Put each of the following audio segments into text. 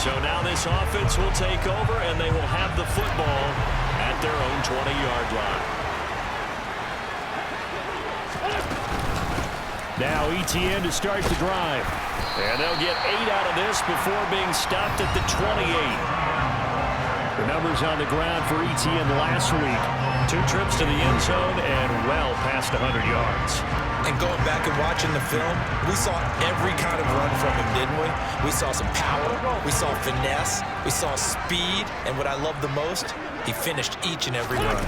So now this offense will take over, and they will have the football at their own 20-yard line. Now ETN to start the drive. And they'll get 8 out of this before being stopped at the 28. The numbers on the ground for ETN last week. 2 trips to the end zone and well past 100 yards. And going back and watching the film, we saw every kind of run from him, didn't we? We saw some power, we saw finesse, we saw speed, and what I love the most, he finished each and every run.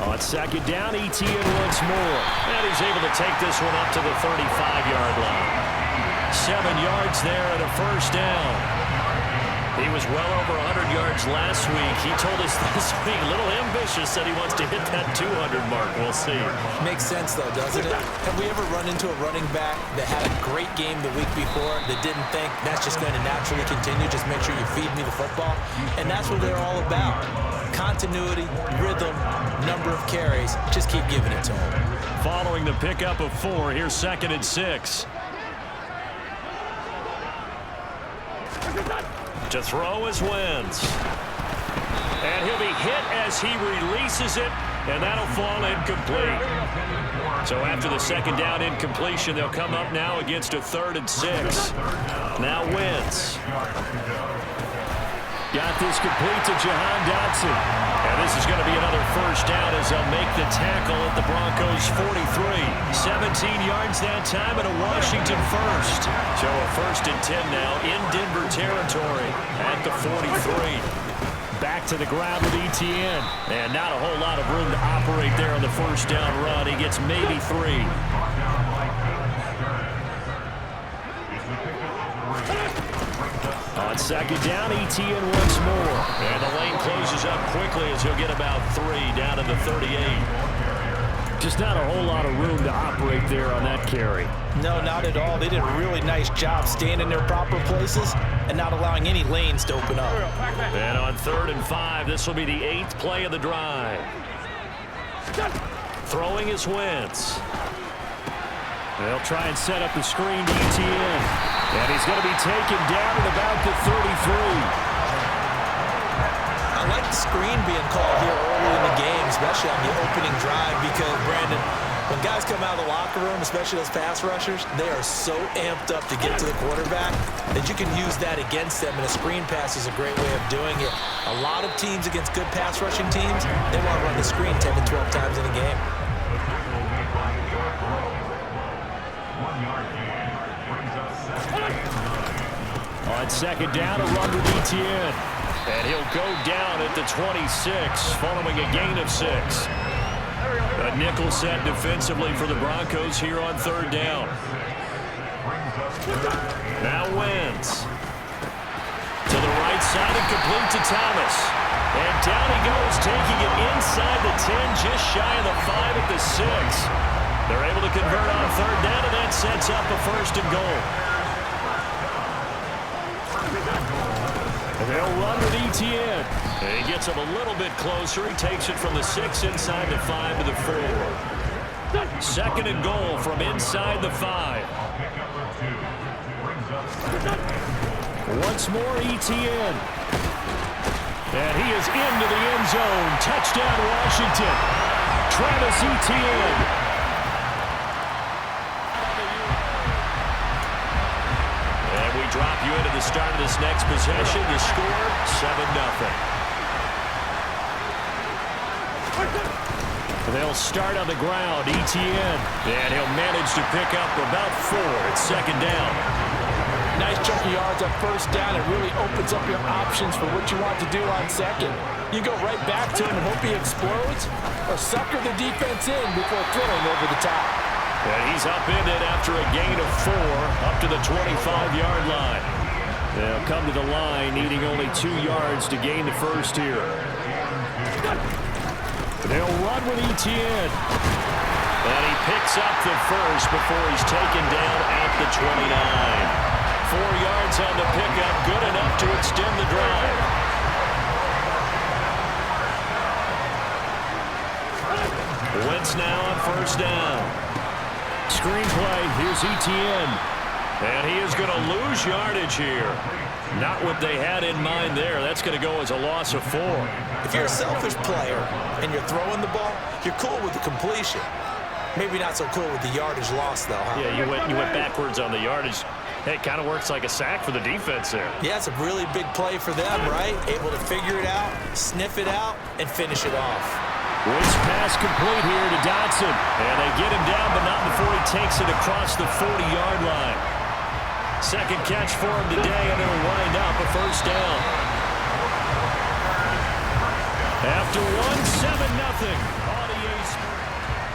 On second down, ETN once more. And he's able to take this one up to the 35-yard line. 7 yards there and a first down. He was well over 100 yards last week. He told us this week, a little ambitious, that he wants to hit that 200 mark. We'll see. Makes sense, though, doesn't it? Have we ever run into a running back that had a great game the week before that didn't think that's just going to naturally continue? Just make sure you feed me the football. And that's what they're all about. Continuity, rhythm, number of carries. Just keep giving it to him. Following the pickup of 4, here's 2nd and 6. To throw is Wentz. And he'll be hit as he releases it, and that'll fall incomplete. So after the 2nd down incompletion, they'll come up now against a 3rd and 6. Now Wentz. Got this complete to Jahan Dotson. And this is going to be another first down as they'll make the tackle at the Broncos 43. 17 yards that time and a Washington first. So a 1st and 10 now in Denver territory at the 43. Back to the ground with ETN. And not a whole lot of room to operate there on the first down run. He gets maybe 3. On 2nd down, ETN once more. And the lane closes up quickly as he'll get about 3 down to the 38. Just not a whole lot of room to operate there on that carry. No, not at all. They did a really nice job staying in their proper places and not allowing any lanes to open up. And on 3rd and 5, this will be the 8th play of the drive. Throwing is Wentz. They'll try and set up the screen to ETN. And he's going to be taken down at about the 33. I like the screen being called here early in the game, especially on the opening drive, because, Brandon, when guys come out of the locker room, especially those pass rushers, they are so amped up to get to the quarterback that you can use that against them, and a screen pass is a great way of doing it. A lot of teams against good pass rushing teams, they want to run the screen 10 to 12 times in a game. On 2nd down, a run with ETN. And he'll go down at the 26, following a gain of 6. A nickel set defensively for the Broncos here on 3rd down. Now Wentz. To the right side and complete to Thomas. And down he goes, taking it inside the 10, just shy of the 5 at the 6. They're able to convert on 3rd down, and that sets up a 1st and goal. They'll run with ETN. And he gets him a little bit closer. He takes it from the 6 inside the 5 to the 4. 2nd and goal from inside the 5. Once more ETN. And he is into the end zone. Touchdown Washington. Travis Etienne. Drop you into the start of this next possession. The score, 7-0. They'll start on the ground. ETN. And he'll manage to pick up about 4 at 2nd down. Nice chunk of yards on 1st down. It really opens up your options for what you want to do on 2nd. You go right back to him and hope he explodes, or sucker the defense in before throwing over the top. And he's upended after a gain of 4 up to the 25-yard line. They'll come to the line needing only 2 yards to gain the 1st here. They'll run with ETN. And he picks up the 1st before he's taken down at the 29. 4 yards on the pickup, good enough to extend the drive. Wentz now on 1st down. Screenplay, here's ETN. And he is going to lose yardage here. Not what they had in mind there. That's going to go as a loss of 4. If you're a selfish player and you're throwing the ball, you're cool with the completion. Maybe not so cool with the yardage loss, though, huh? Yeah, you went backwards on the yardage. Hey, it kind of works like a sack for the defense there. Yeah, it's a really big play for them, right? Able to figure it out, sniff it out, and finish it off. Woods pass complete here to Dotson. And they get him down, but not before he takes it across the 40-yard line. Second catch for him today, and it'll wind up a first down. After 1-7-0.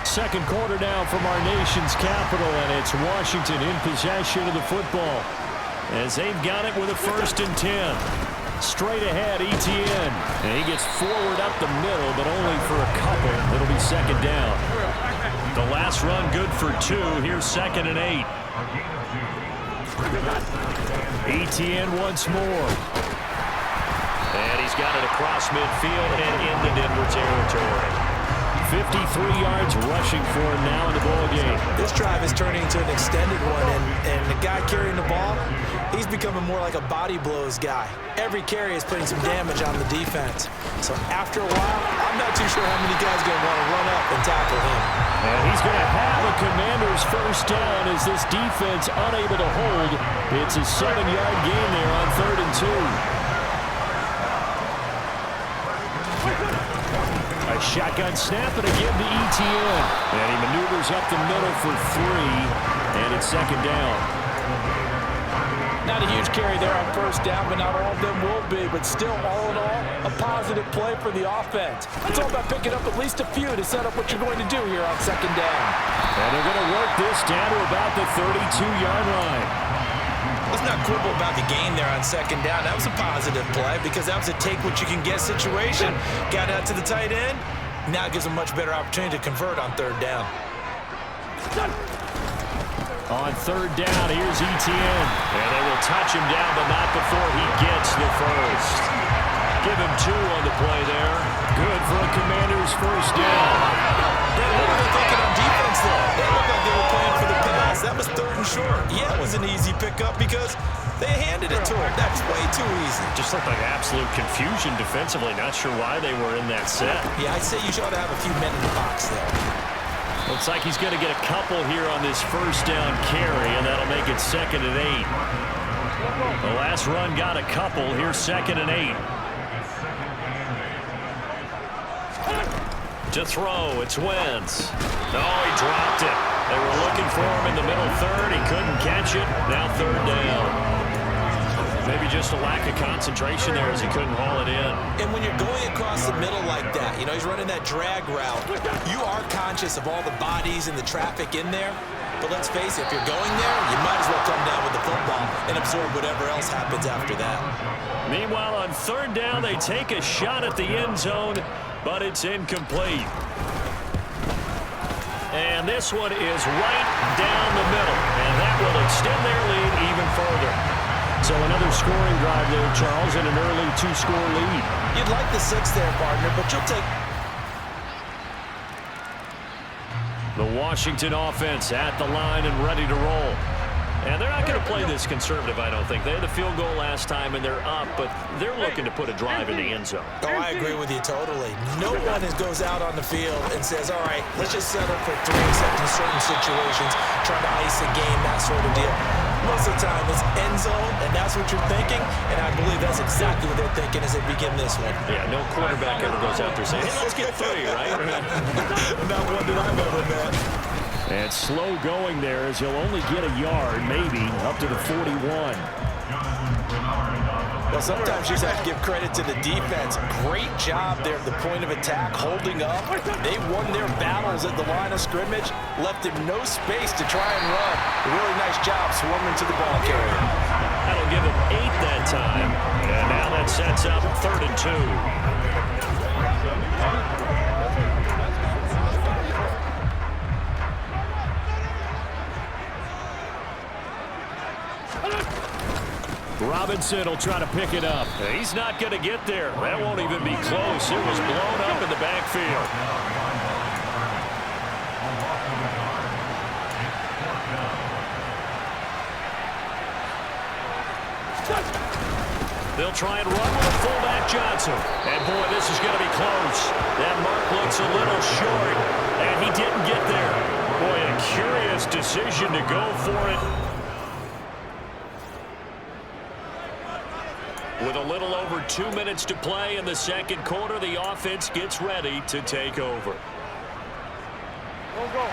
Second quarter now from our nation's capital, and it's Washington in possession of the football as they've got it with a 1st and 10. Straight ahead, Etienne. And he gets forward up the middle, but only for a couple. It'll be second down. The last run good for 2. Here's 2nd and 8. Etienne once more. And he's got it across midfield and into Denver territory. 53 yards rushing for him now in the ballgame. This drive is turning into an extended one, and the guy carrying the ball, he's becoming more like a body blows guy. Every carry is putting some damage on the defense. So after a while, I'm not too sure how many guys are going to want to run up and tackle him. And he's going to have a Commander's first down as this defense unable to hold. It's a 7-yard gain there on 3rd and 2. A shotgun snap and again to Etienne. And he maneuvers up the middle for 3. And it's second down. Not a huge carry there on first down, but not all of them will be. But still, all in all, a positive play for the offense. It's all about picking up at least a few to set up what you're going to do here on second down. And they're going to work this down to about the 32-yard line. Let's not quibble about the gain there on second down. That was a positive play because that was a take-what-you-can-get situation. Got out to the tight end. Now it gives them a much better opportunity to convert on 3rd down. On 3rd down, here's Etienne. And they will touch him down, but not before he gets the first. Give him 2 on the play there. Good for a Commander's first down. What were they thinking on defense there? They looked like they were playing for the pass. That was 3rd and short. Yeah, it was an easy pickup because they handed it to him. That's way too easy. Just looked like absolute confusion defensively. Not sure why they were in that set. Yeah, I'd say you should have a few men in the box there. Looks like he's going to get a couple here on this first down carry, and that'll make it 2nd and 8. The last run got a couple. Here's 2nd and 8. To throw, it's Wentz. Oh, he dropped it. They were looking for him in the middle 3rd. He couldn't catch it. Now 3rd down. Maybe just a lack of concentration there as he couldn't haul it in. And when you're going across the middle like that, you know, he's running that drag route, you are conscious of all the bodies and the traffic in there. But let's face it, if you're going there, you might as well come down with the football and absorb whatever else happens after that. Meanwhile, on 3rd down, they take a shot at the end zone, but it's incomplete. And this one is right down the middle, and that will extend their lead even further. So another scoring drive there, Charles, and an early 2-score lead. You'd like the 6 there, partner, but you'll take... The Washington offense at the line and ready to roll. And they're not going to play this conservative, I don't think. They had the field goal last time, and they're up, but they're looking to put a drive in the end zone. Oh, I agree with you totally. No one goes out on the field and says, all right, let's just settle for 3 except in certain situations, trying to ice a game, that sort of deal. Most of the time, it's end zone, and that's what you're thinking, and I believe that's exactly what they're thinking as they begin this one. Yeah, no quarterback ever goes out there saying, hey, let's get 3, right? Not one that I've ever met. And slow going there as he'll only get a yard, maybe, up to the 41. Well, sometimes you just have to give credit to the defense. Great job there at the point of attack, holding up. They won their battles at the line of scrimmage, left him no space to try and run. A really nice job swarming to the ball carrier. That'll give him 8 that time. And now that sets up 3rd and 2. Robinson will try to pick it up. He's not going to get there. That won't even be close. It was blown up in the backfield. They'll try and run with a fullback Johnson. And, boy, this is going to be close. That mark looks a little short, and he didn't get there. Boy, a curious decision to go for it. With a little over 2 minutes to play in the second quarter, the offense gets ready to take over. Go.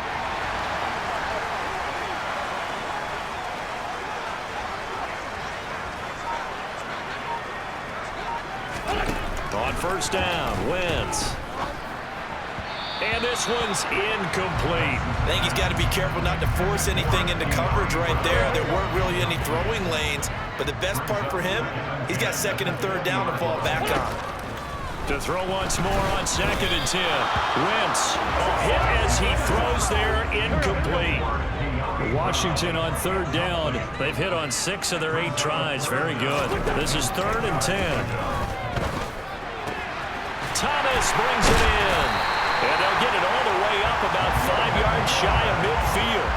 On first down, Wentz. And this one's incomplete. I think he's got to be careful not to force anything into coverage right there. There weren't really any throwing lanes. But the best part for him, he's got second and third down to fall back on. To throw once more on 2nd and 10. Wentz, a hit as he throws there, incomplete. Washington on third down. They've hit on 6 of their 8 tries. Very good. This is 3rd and 10. Thomas brings it in. And they'll get it all the way up about 5 yards shy of midfield.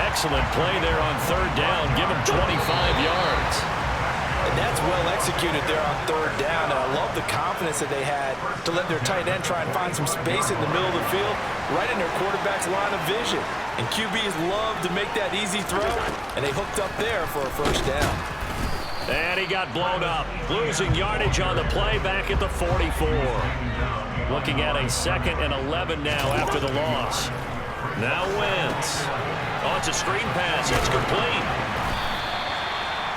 Excellent play there on third down. Give him 25 yards. And that's well executed there on third down. And I love the confidence that they had to let their tight end try and find some space in the middle of the field, right in their quarterback's line of vision. And QBs love to make that easy throw, and they hooked up there for a first down. And he got blown up. Losing yardage on the play back at the 44. Looking at a 2nd and 11 now after the loss. Now Wentz. Oh, it's a screen pass. It's complete.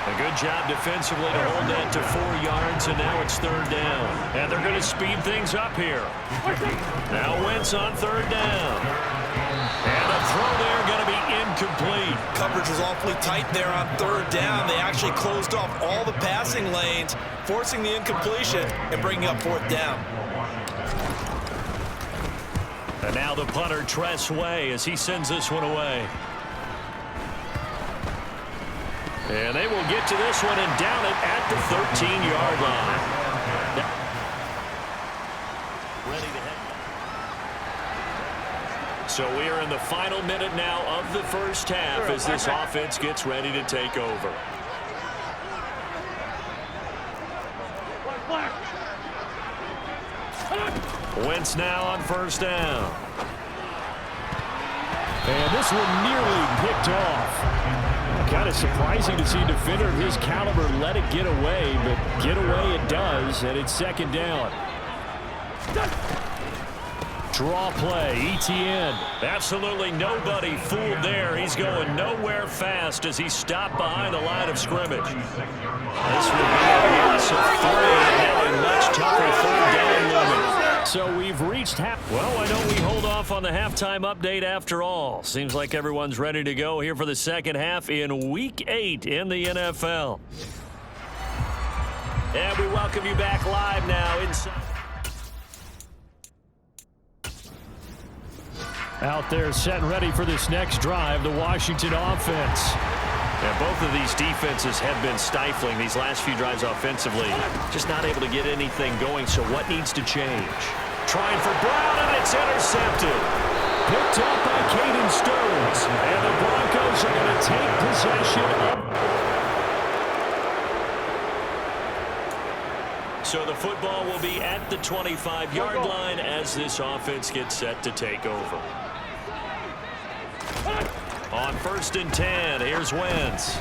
A good job defensively to hold that to 4 yards, and now it's third down. And they're going to speed things up here. Now Wentz on third down. And a throw there going to be incomplete. Coverage was awfully tight there on third down. They actually closed off all the passing lanes, forcing the incompletion and bringing up fourth down. And now the punter, Tress Way, as he sends this one away. And they will get to this one and down it at the 13-yard line. Ready to head. So we are in the final minute now of the first half as this offense gets ready to take over. Wentz now on first down. And this one nearly picked off. Kind of surprising to see a defender of his caliber let it get away, but get away it does, and it's 2nd down. Draw play, ETN. Absolutely nobody fooled there. He's going nowhere fast as he stopped behind the line of scrimmage. This will be a loss of 3 and a much tougher third down limit. So we've reached half. Well, why don't we hold off on the halftime update after all? Seems like everyone's ready to go here for the second half in Week 8 in the NFL. And we welcome you back live now inside. Out there set and ready for this next drive, the Washington offense. And both of these defenses have been stifling these last few drives offensively. Just not able to get anything going, so what needs to change? Trying for Brown, and it's intercepted. Picked up by Caden Stearns. And the Broncos are going to take possession of. So the football will be at the 25-yard line as this offense gets set to take over. On 1st and 10, here's Wentz.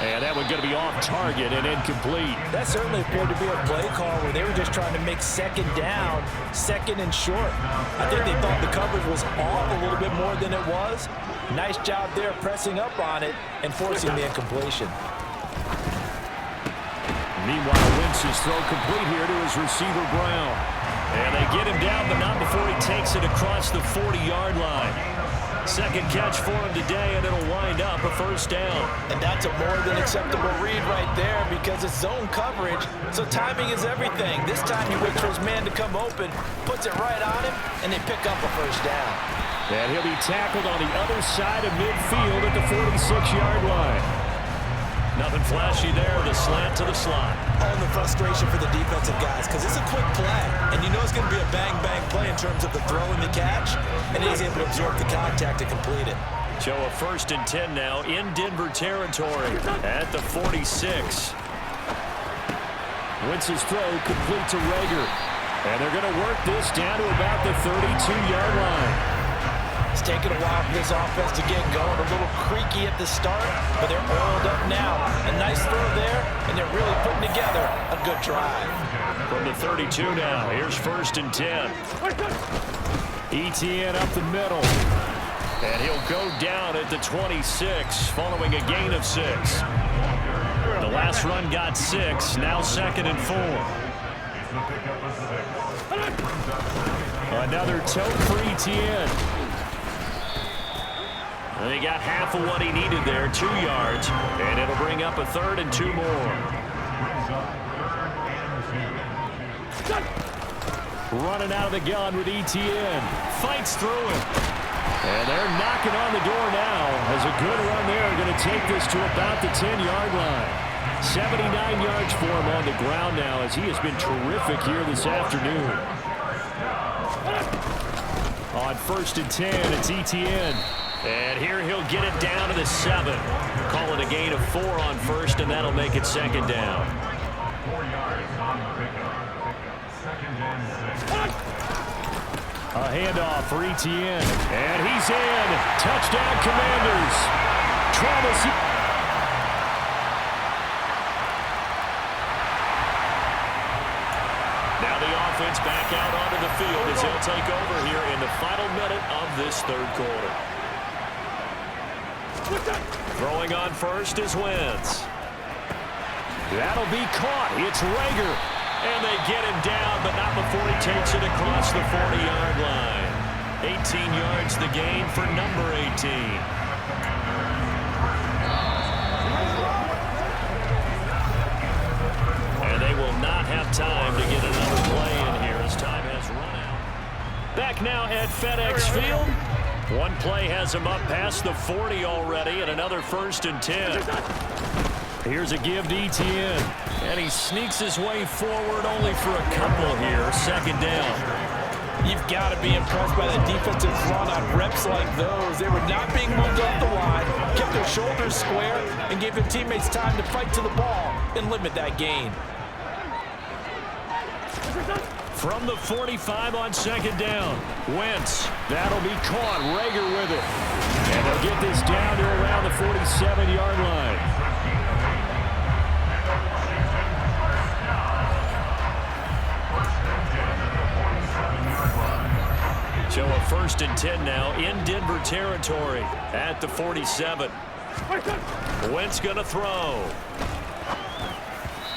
And that one going to be off target and incomplete. That certainly appeared to be a play call where they were just trying to make second down, 2nd and short. I think they thought the coverage was off a little bit more than it was. Nice job there pressing up on it and forcing the incompletion. Meanwhile, Wentz's throw complete here to his receiver, Brown. And they get him down, but not before he takes it across the 40-yard line. Second catch for him today, and it'll wind up a first down. And that's a more than acceptable read right there because it's zone coverage, so timing is everything. This time he waits for his man to come open, puts it right on him, and they pick up a first down. And he'll be tackled on the other side of midfield at the 46-yard line. Nothing flashy there, the slant to the slot. And the frustration for the defensive guys because it's a quick play, and you know it's going to be a bang-bang play in terms of the throw and the catch, and he's able to absorb the contact to complete it. So a 1st and 10 now in Denver territory at the 46. Wentz's throw complete to Rager. And they're going to work this down to about the 32-yard line. It's taken a while for this offense to get going. A little creaky at the start, but they're oiled up now. A nice throw there, and they're really putting together a good drive. From the 32 now, here's 1st and 10. Etienne up the middle. And he'll go down at the 26 following a gain of 6. The last run got 6, now 2nd and 4. Another tote for Etienne. And he got half of what he needed there, 2 yards, and it'll bring up a 3rd and 2 more. Running out of the gun with Etienne. Fights through it. And they're knocking on the door now as a good run there. Going to take this to about the 10-yard line. 79 yards for him on the ground now as he has been terrific here this afternoon. On 1st and 10, it's Etienne. And here he'll get it down to the 7. Call it a gain of 4 on 1st, and that'll make it 2nd down. A handoff for Etienne. And he's in. Touchdown, Commanders. Travis. Now the offense back out onto the field as he'll take over here in the final minute of this 3rd quarter. Throwing on 1st is Wentz. That'll be caught. It's Rager. And they get him down, but not before he takes it across the 40-yard line. 18 yards the gain for number 18. And they will not have time to get another play in here as time has run out. Back now at FedEx Field. One play has him up past the 40 already, and another 1st and 10. Here's a give to Etienne. And he sneaks his way forward only for a couple here. 2nd down. You've got to be impressed by the defensive front on reps like those. They were not being moved off the line, kept their shoulders square, and gave their teammates time to fight to the ball and limit that gain. From the 45 on 2nd down, Wentz. That'll be caught. Rager with it. And they'll get this down to around the 47-yard line. So a 1st and 10 now in Denver territory at the 47. Wentz gonna throw.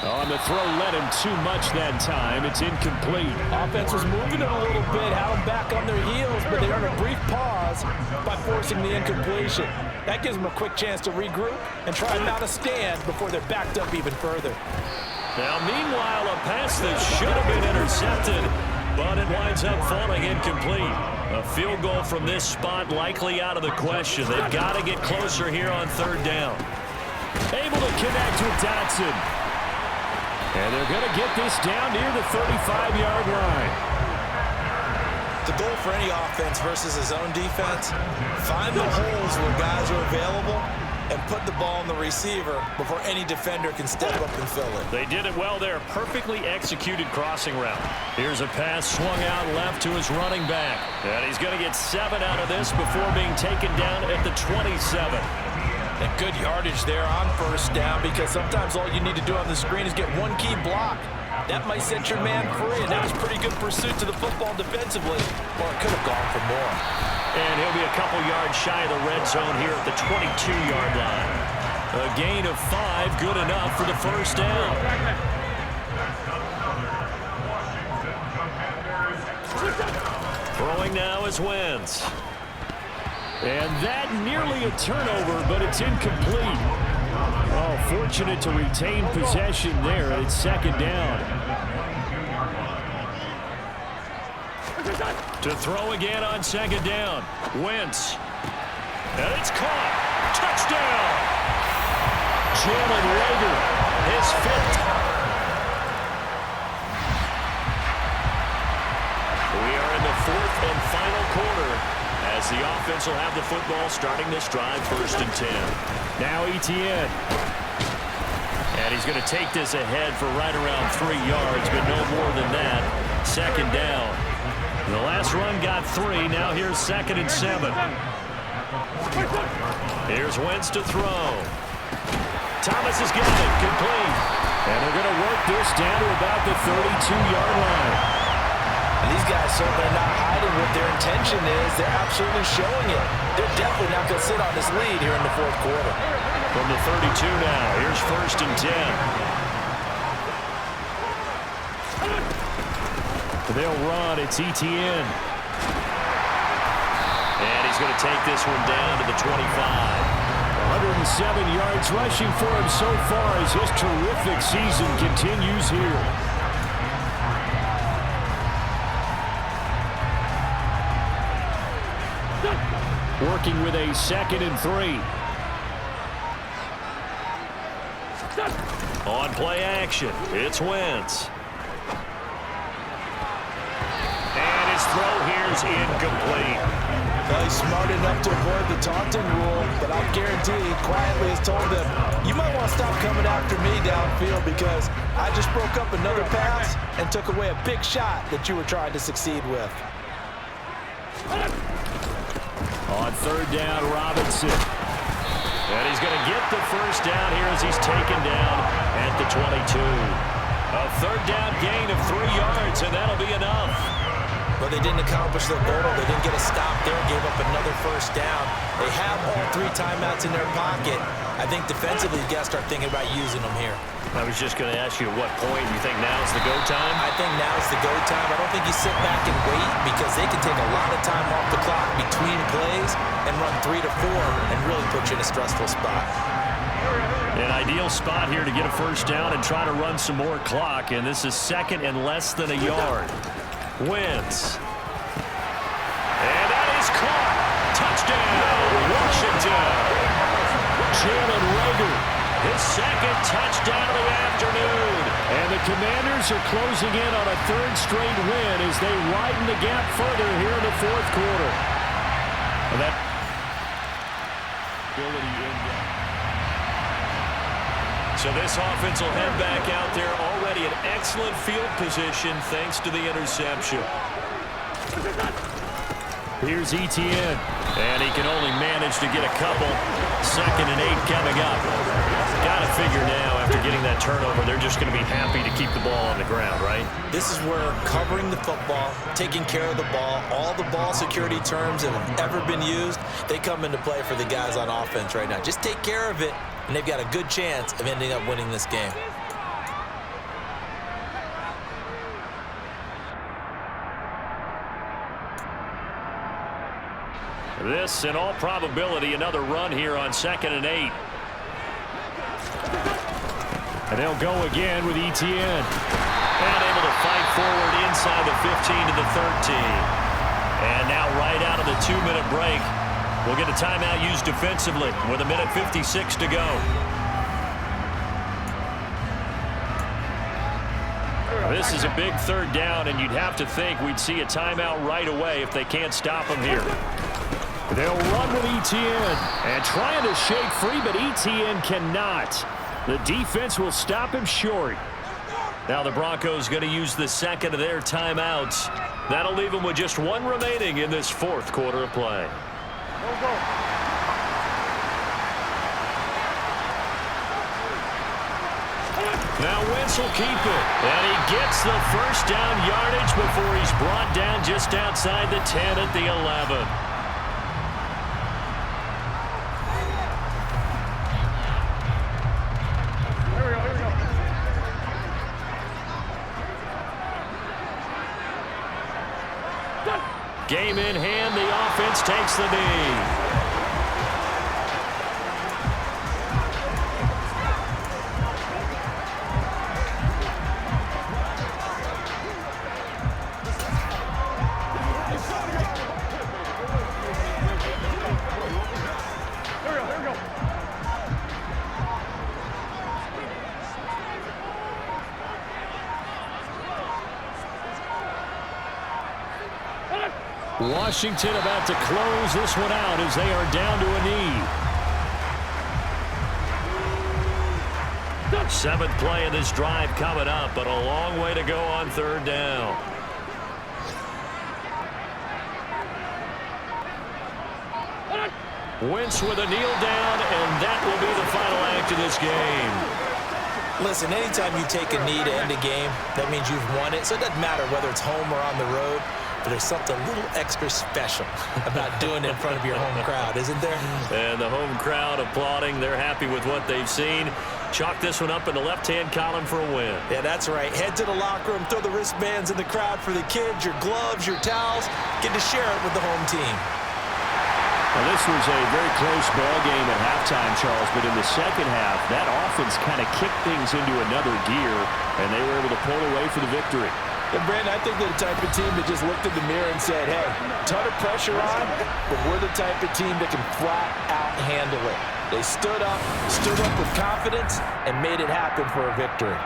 On the throw, led him too much that time. It's incomplete. Offense was moving it a little bit, had them back on their heels, but they earned a brief pause by forcing the incompletion. That gives them a quick chance to regroup and try and mount a stand before they're backed up even further. Now, meanwhile, a pass that should have been intercepted, but it winds up falling incomplete. A field goal from this spot likely out of the question. They've got to get closer here on 3rd down. Able to connect with Dotson. And they're going to get this down near the 35-yard line. The goal for any offense versus his own defense, find the holes where guys are available and put the ball in the receiver before any defender can step up and fill it. They did it well there. Perfectly executed crossing route. Here's a pass swung out left to his running back. And he's going to get 7 out of this before being taken down at the 27. And good yardage there on 1st down, because sometimes all you need to do on the screen is get one key block. That might set your man free, and that was pretty good pursuit to the football defensively, or it could have gone for more. And he'll be a couple yards shy of the red zone here at the 22-yard line. A gain of 5, good enough for the 1st down. Throwing now is Wentz. And that nearly a turnover, but it's incomplete. Oh, fortunate to retain possession there. It's 2nd down. To throw again on 2nd down. Wentz. And it's caught. Touchdown. Jalen Rager, his 5th. We are in the 4th and final quarter, as the offense will have the football starting this drive 1st and 10. Now Etienne. And he's going to take this ahead for right around 3 yards, but no more than that. Second down. The last run got 3. Now here's 2nd and 7. Here's Wentz to throw. Thomas has got it. Complete. And they're going to work this down to about the 32-yard line. And these guys certainly are not hiding what their intention is. They're absolutely showing it. They're definitely not going to sit on this lead here in the fourth quarter. From the 32 now, here's 1st and 10. They'll run. It's Etienne. And he's going to take this one down to the 25. 107 yards rushing for him so far as his terrific season continues here. Working with a 2nd and 3. On play action, it's Wentz. And his throw here's incomplete. Well, he's smart enough to avoid the taunting rule, but I'll guarantee he quietly has told them, you might want to stop coming after me downfield because I just broke up another pass and took away a big shot that you were trying to succeed with. On 3rd down, Robinson. And he's going to get the first down here as he's taken down at the 22. A 3rd down gain of 3 yards, and that'll be enough. But they didn't accomplish their goal. They didn't get a stop there, gave up another first down. They have all 3 timeouts in their pocket. I think defensively, you got to start thinking about using them here. I was just going to ask you at what point you think now's the go time? I think now's the go time. I don't think you sit back and wait because they can take a lot of time off the clock between plays and run 3 to 4 and really put you in a stressful spot. An ideal spot here to get a first down and try to run some more clock, and this is 2nd and less than a yard. Wentz. And that is caught. Touchdown, Washington. Jalen Reagor, His 2nd touchdown of the afternoon. and the Commanders are closing in on a 3rd straight win as they widen the gap further here in the 4th quarter. And that ability in So this offense will head back out there already in excellent field position thanks to the interception. Here's Etienne. And he can only manage to get a couple. 2nd and 8 coming up. Got to figure now after getting that turnover, they're just going to be happy to keep the ball on the ground, right? This is where covering the football, taking care of the ball, all the ball security terms that have ever been used, they come into play for the guys on offense right now. Just take care of it, and they've got a good chance of ending up winning this game. This, in all probability, another run here on 2nd and 8. And they'll go again with Etienne. And able to fight forward inside the 15 to the 13. And now right out of the 2-minute break, we'll get a timeout used defensively with 1:56 to go. This is a big 3rd down, and you'd have to think we'd see a timeout right away if they can't stop him here. They'll run with Etienne and trying to shake free, but Etienne cannot. The defense will stop him short. Now the Broncos going to use the 2nd of their timeouts. That'll leave them with just 1 remaining in this 4th quarter of play. Now Wentz will keep it. And he gets the first down yardage before he's brought down just outside the 10 at the 11. Game in hand, the offense takes the knee. Washington about to close this one out as they are down to a knee. Seventh play of this drive coming up, but a long way to go on third down. Wentz with a kneel down, and that will be the final act of this game. Listen, anytime you take a knee to end a game, that means you've won it. So it doesn't matter whether it's home or on the road, but there's something a little extra special about doing it in front of your home crowd, isn't there? And the home crowd applauding. They're happy with what they've seen. Chalk this one up in the left-hand column for a win. Yeah, that's right. Head to the locker room, throw the wristbands in the crowd for the kids, your gloves, your towels. Get to share it with the home team. Well, this was a very close ball game at halftime, Charles, but in the second half, that offense kind of kicked things into another gear, and they were able to pull away for the victory. And Brandon, I think they're the type of team that just looked in the mirror and said, hey, ton of pressure on, but we're the type of team that can flat out handle it. They stood up with confidence, and made it happen for a victory.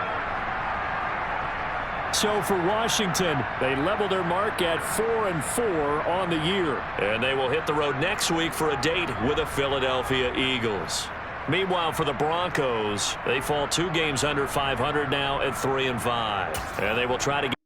So for Washington, they level their mark at 4-4 on the year. And they will hit the road next week for a date with the Philadelphia Eagles. Meanwhile, for the Broncos, they fall 2 games under 500 now at 3-5. And they will try to get